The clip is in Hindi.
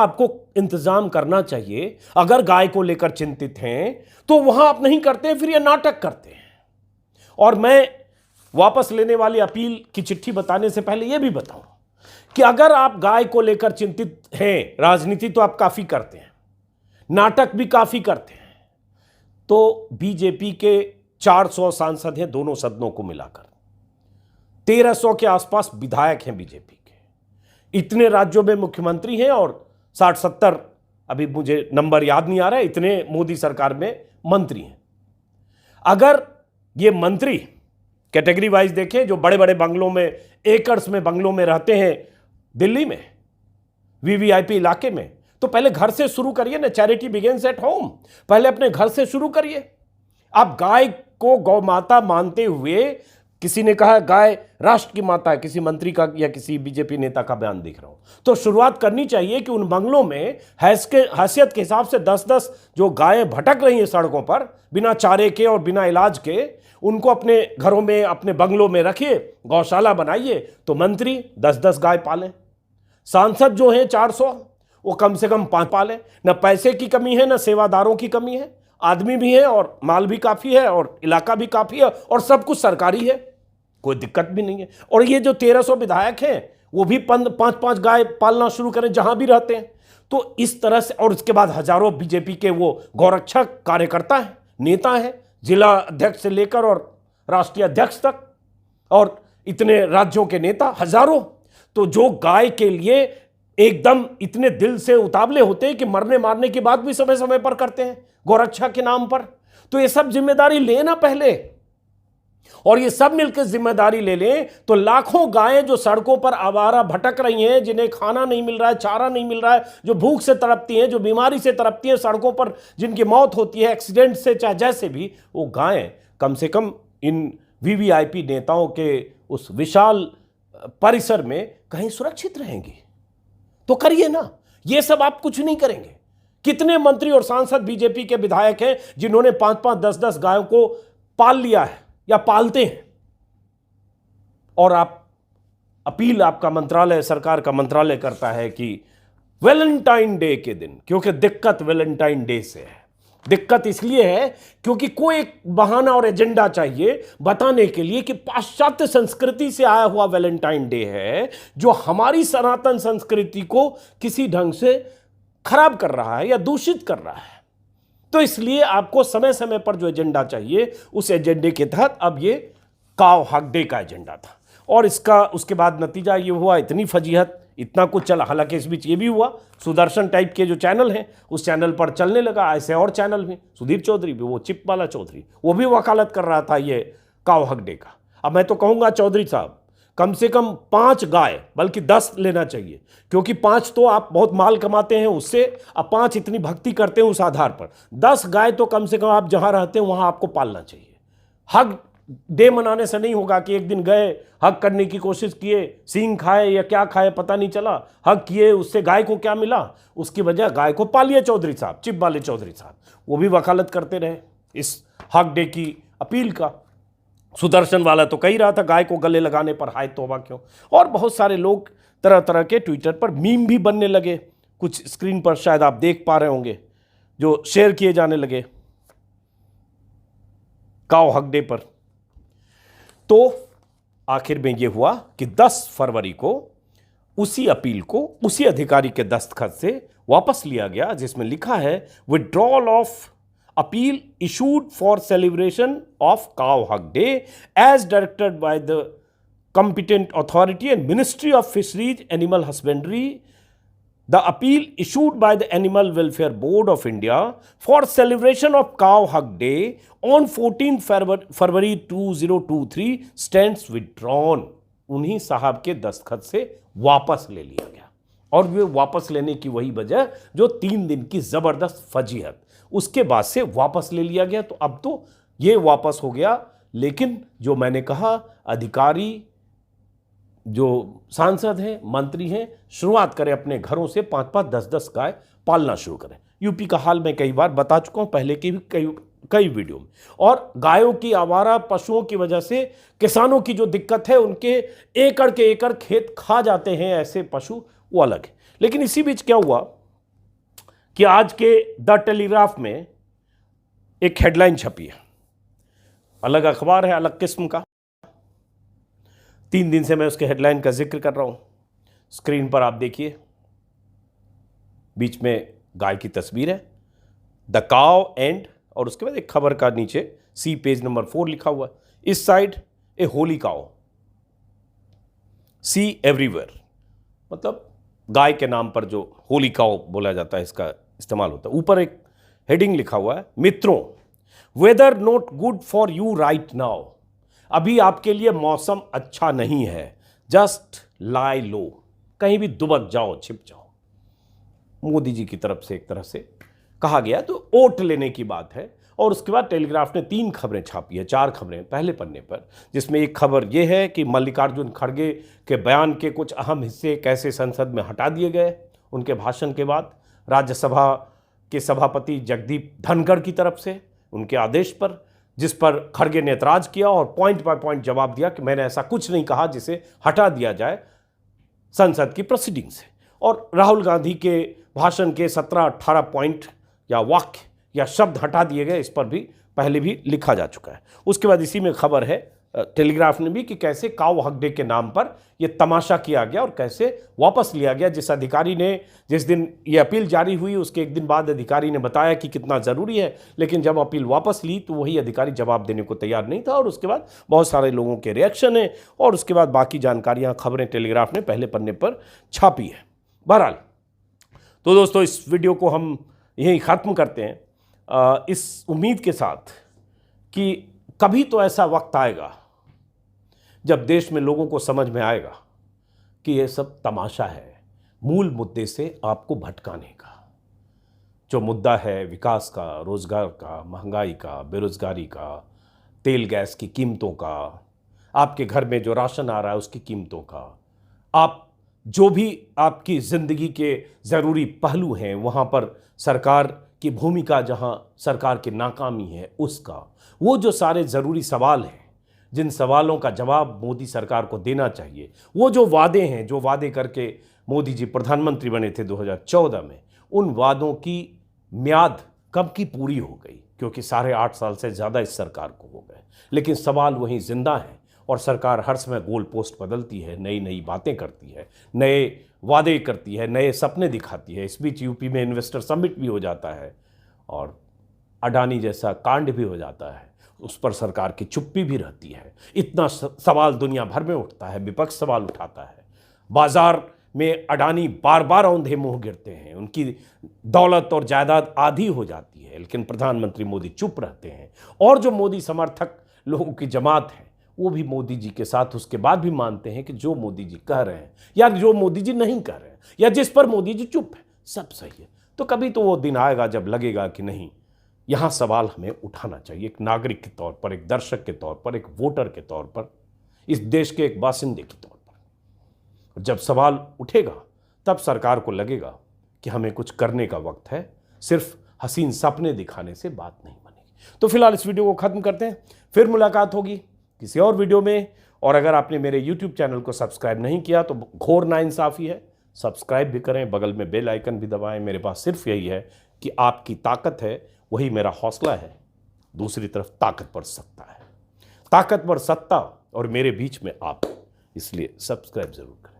आपको इंतजाम करना चाहिए। अगर गाय को लेकर चिंतित हैं तो वहां आप नहीं करते, फिर ये नाटक करते हैं। और मैं वापस लेने वाली अपील की चिट्ठी बताने से पहले यह भी बताऊं कि अगर आप गाय को लेकर चिंतित हैं, राजनीति तो आप काफी करते हैं, नाटक भी काफी करते हैं, तो बीजेपी के 400 सांसद हैं दोनों सदनों को मिलाकर, 1300 के आसपास विधायक हैं बीजेपी के, इतने राज्यों में मुख्यमंत्री हैं और 60-70, अभी मुझे नंबर याद नहीं आ रहा है, इतने मोदी सरकार में मंत्री हैं। अगर ये मंत्री कैटेगरी वाइज देखें, जो बड़े बड़े बंगलों में, एकर्स में बंगलों में रहते हैं दिल्ली में, वीवीआईपी इलाके में, तो पहले घर से शुरू करिए ना। Charity begins at home. पहले अपने घर से शुरू करिए। आप गाय को गौ माता मानते हुए, किसी ने कहा गाय राष्ट्र की माता है, किसी मंत्री का या किसी बीजेपी नेता का बयान देख रहा हूं, तो शुरुआत करनी चाहिए कि उन बंगलों में हैसियत के हिसाब से 10-10 जो गायें भटक रही हैं सड़कों पर बिना चारे के और बिना इलाज के, उनको अपने घरों में, अपने बंगलों में रखिए, गौशाला बनाइए, तो मंत्री 10-10 गाय पालें। सांसद जो हैं 400, वो कम से कम 5 पालें। न पैसे की कमी है, न सेवादारों की कमी है, आदमी भी है और माल भी काफी है और इलाका भी काफी है और सब कुछ सरकारी है, कोई दिक्कत भी नहीं है। और ये जो 1300 विधायक हैं वो भी 5-5 गाय पालना शुरू करें जहां भी रहते हैं। तो इस तरह से, और इसके बाद हजारों बीजेपी के वो गौरक्षक कार्यकर्ता हैं, नेता हैं, जिला अध्यक्ष से लेकर और राष्ट्रीय अध्यक्ष तक, और इतने राज्यों के नेता हजारों, तो जो गाय के लिए एकदम इतने दिल से उतावले होते हैं कि मरने मारने की बात भी समय समय पर करते हैं गौरक्षा के नाम पर। तो ये सब जिम्मेदारी लेना पहले, और ये सब मिलकर जिम्मेदारी ले लें तो लाखों गायें जो सड़कों पर आवारा भटक रही हैं, जिन्हें खाना नहीं मिल रहा है, चारा नहीं मिल रहा है, जो भूख से तड़पती हैं, जो बीमारी से तड़पती हैं, सड़कों पर जिनकी मौत होती है एक्सीडेंट से, चाहे जैसे भी, वो गायें कम से कम इन वीवीआईपी नेताओं के उस विशाल परिसर में कहीं सुरक्षित रहेंगी। तो करिए ना। ये सब आप कुछ नहीं करेंगे। कितने मंत्री और सांसद बीजेपी के विधायक हैं जिन्होंने 5-5, 10-10 गायों को पाल लिया है या पालते हैं, और आप अपील, आपका मंत्रालय, सरकार का मंत्रालय करता है कि वैलेंटाइन डे के दिन, क्योंकि दिक्कत वैलेंटाइन डे से है। दिक्कत इसलिए है क्योंकि कोई एक बहाना और एजेंडा चाहिए बताने के लिए कि पाश्चात्य संस्कृति से आया हुआ वैलेंटाइन डे है, जो हमारी सनातन संस्कृति को किसी ढंग से खराब कर रहा है या दूषित कर रहा है। तो इसलिए आपको समय समय पर जो एजेंडा चाहिए, उस एजेंडे के तहत अब ये काव हक डे का एजेंडा था, और इसका उसके बाद नतीजा ये हुआ, इतनी फजीहत, इतना कुछ चला। हालांकि इस बीच ये भी हुआ, सुदर्शन टाइप के जो चैनल हैं उस चैनल पर चलने लगा, ऐसे और चैनल भी, सुधीर चौधरी भी, वो चिप वाला चौधरी, वो भी वकालत कर रहा था ये काव हक डे का। अब मैं तो कहूँगा चौधरी साहब, कम से कम 5 गाय, बल्कि 10 लेना चाहिए, क्योंकि 5 तो आप बहुत माल कमाते हैं उससे, अब 5 इतनी भक्ति करते हैं उस आधार पर, 10 गाय तो कम से कम आप जहां रहते हैं वहां आपको पालना चाहिए। हक डे मनाने से नहीं होगा कि एक दिन गए, हक करने की कोशिश किए, सींग खाए या क्या खाए पता नहीं चला, हक किए, उससे गाय को क्या मिला, उसकी वजह गाय को पालिए चौधरी साहब, चिप वाले चौधरी साहब, वो भी वकालत करते रहे इस हक डे की अपील का। सुदर्शन वाला तो कह रहा था गाय को गले लगाने पर हाय तौबा क्यों, और बहुत सारे लोग तरह तरह के ट्विटर पर मीम भी बनने लगे, कुछ स्क्रीन पर शायद आप देख पा रहे होंगे, जो शेयर किए जाने लगे काव हक डे पर। तो आखिर में यह हुआ कि 10 फरवरी को उसी अपील को उसी अधिकारी के दस्तखत से वापस लिया गया, जिसमें लिखा है withdrawal of appeal issued for celebration of Cow Hug Day as directed by the competent authority and Ministry of Fisheries Animal Husbandry. The appeal issued by the Animal Welfare Board of India for celebration of Cow Hug Day on 14 February 2023 stands withdrawn. उन्हीं साहब के दस्तखत से वापस ले लिया गया, और वे वापस लेने की वही वजह जो 3 दिन की जबरदस्त फजीहत, उसके बाद से वापस ले लिया गया। तो अब तो ये वापस हो गया, लेकिन जो मैंने कहा, अधिकारी जो सांसद हैं, मंत्री हैं, शुरुआत करें अपने घरों से 5-5, 10-10 गाय पालना शुरू करें। यूपी का हाल मैं कई बार बता चुका हूं, पहले की भी कई वीडियो में। और गायों की, आवारा पशुओं की वजह से किसानों की जो दिक्कत है, उनके एकड़ के एकड़ खेत खा जाते हैं ऐसे पशु, वो अलग है। लेकिन इसी बीच क्या हुआ कि आज के द टेलीग्राफ में एक हेडलाइन छपी है, अलग अखबार है, अलग किस्म का। 3 दिन से मैं उसके हेडलाइन का जिक्र कर रहा हूं। स्क्रीन पर आप देखिए, बीच में गाय की तस्वीर है, द काउ एंड, और उसके बाद एक खबर का नीचे सी पेज नंबर 4 लिखा हुआ। इस साइड ए होली काउ, सी एवरीवेयर, मतलब गाय के नाम पर जो होली काउ बोला जाता है इसका इस्तेमाल होता है। ऊपर एक हेडिंग लिखा हुआ है, मित्रों whether not good for you right now, अभी आपके लिए मौसम अच्छा नहीं है, जस्ट लाई लो, कहीं भी दुबक जाओ, छिप जाओ। मोदी जी की तरफ से एक तरह से कहा गया, तो ओट लेने की बात है। और उसके बाद टेलीग्राफ ने 3 खबरें छापी है, 4 खबरें पहले पन्ने पर, जिसमें एक खबर यह है कि मल्लिकार्जुन खड़गे के बयान के कुछ अहम हिस्से कैसे संसद में हटा दिए गए उनके भाषण के बाद, राज्यसभा के सभापति जगदीप धनखड़ की तरफ से उनके आदेश पर, जिस पर खड़गे ने ऐतराज किया और पॉइंट बाय पॉइंट जवाब दिया कि मैंने ऐसा कुछ नहीं कहा जिसे हटा दिया जाए संसद की प्रोसीडिंग से। और राहुल गांधी के भाषण के 17-18 पॉइंट या वाक्य या शब्द हटा दिए गए, इस पर भी पहले भी लिखा जा चुका है। उसके बाद इसी में खबर है टेलीग्राफ ने भी कि कैसे काऊ हक डे के नाम पर यह तमाशा किया गया और कैसे वापस लिया गया। जिस अधिकारी ने, जिस दिन यह अपील जारी हुई उसके एक दिन बाद अधिकारी ने बताया कि कितना ज़रूरी है, लेकिन जब अपील वापस ली तो वही अधिकारी जवाब देने को तैयार नहीं था। और उसके बाद बहुत सारे लोगों के रिएक्शन है और उसके बाद बाकी जानकारियाँ, खबरें टेलीग्राफ ने पहले पन्ने पर छापी है। बहरहाल, तो दोस्तों इस वीडियो को हम यहीं ख़त्म करते हैं, इस उम्मीद के साथ कि कभी तो ऐसा वक्त आएगा जब देश में लोगों को समझ में आएगा कि यह सब तमाशा है, मूल मुद्दे से आपको भटकाने का। जो मुद्दा है विकास का, रोजगार का, महंगाई का, बेरोजगारी का, तेल गैस की कीमतों का, आपके घर में जो राशन आ रहा है उसकी कीमतों का, आप जो भी आपकी ज़िंदगी के ज़रूरी पहलू हैं वहाँ पर सरकार की भूमिका, जहाँ सरकार की नाकामी है उसका, वो जो सारे ज़रूरी सवाल हैं जिन सवालों का जवाब मोदी सरकार को देना चाहिए, वो जो वादे हैं, जो वादे करके मोदी जी प्रधानमंत्री बने थे 2014 में, उन वादों की म्याद कब की पूरी हो गई, क्योंकि 8.5 साल से ज़्यादा इस सरकार को हो गए। लेकिन सवाल वहीं जिंदा है और सरकार हर समय गोल पोस्ट बदलती है, नई नई बातें करती है, नए वादे करती है, नए सपने दिखाती है। इस बीच यूपी में इन्वेस्टर समिट भी हो जाता है और अडानी जैसा कांड भी हो जाता है, उस पर सरकार की चुप्पी भी रहती है। इतना सवाल दुनिया भर में उठता है, विपक्ष सवाल उठाता है, बाजार में अडानी बार बार औंधे मुंह गिरते हैं, उनकी दौलत और जायदाद आधी हो जाती है, लेकिन प्रधानमंत्री मोदी चुप रहते हैं। और जो मोदी समर्थक लोगों की जमात है वो भी मोदी जी के साथ उसके बाद भी मानते हैं कि जो मोदी जी कह रहे हैं या जो मोदी जी नहीं कह रहे हैं या जिस पर मोदी जी चुप है सब सही है। तो कभी तो वो दिन आएगा जब लगेगा कि नहीं, यहाँ सवाल हमें उठाना चाहिए, एक नागरिक के तौर पर, एक दर्शक के तौर पर, एक वोटर के तौर पर, इस देश के एक बासिंदे के तौर पर। जब सवाल उठेगा तब सरकार को लगेगा कि हमें कुछ करने का वक्त है, सिर्फ हसीन सपने दिखाने से बात नहीं बनेगी। तो फिलहाल इस वीडियो को खत्म करते हैं, फिर मुलाकात होगी किसी और वीडियो में। और अगर आपने मेरे YouTube चैनल को सब्सक्राइब नहीं किया तो घोर नाइंसाफ़ी है, सब्सक्राइब भी करें, बगल में बेल आइकन भी दबाएं। मेरे पास सिर्फ यही है कि आपकी ताकत है, वही मेरा हौसला है। दूसरी तरफ ताकतवर सत्ता है, ताकतवर सत्ता और मेरे बीच में आप, इसलिए सब्सक्राइब जरूर करें।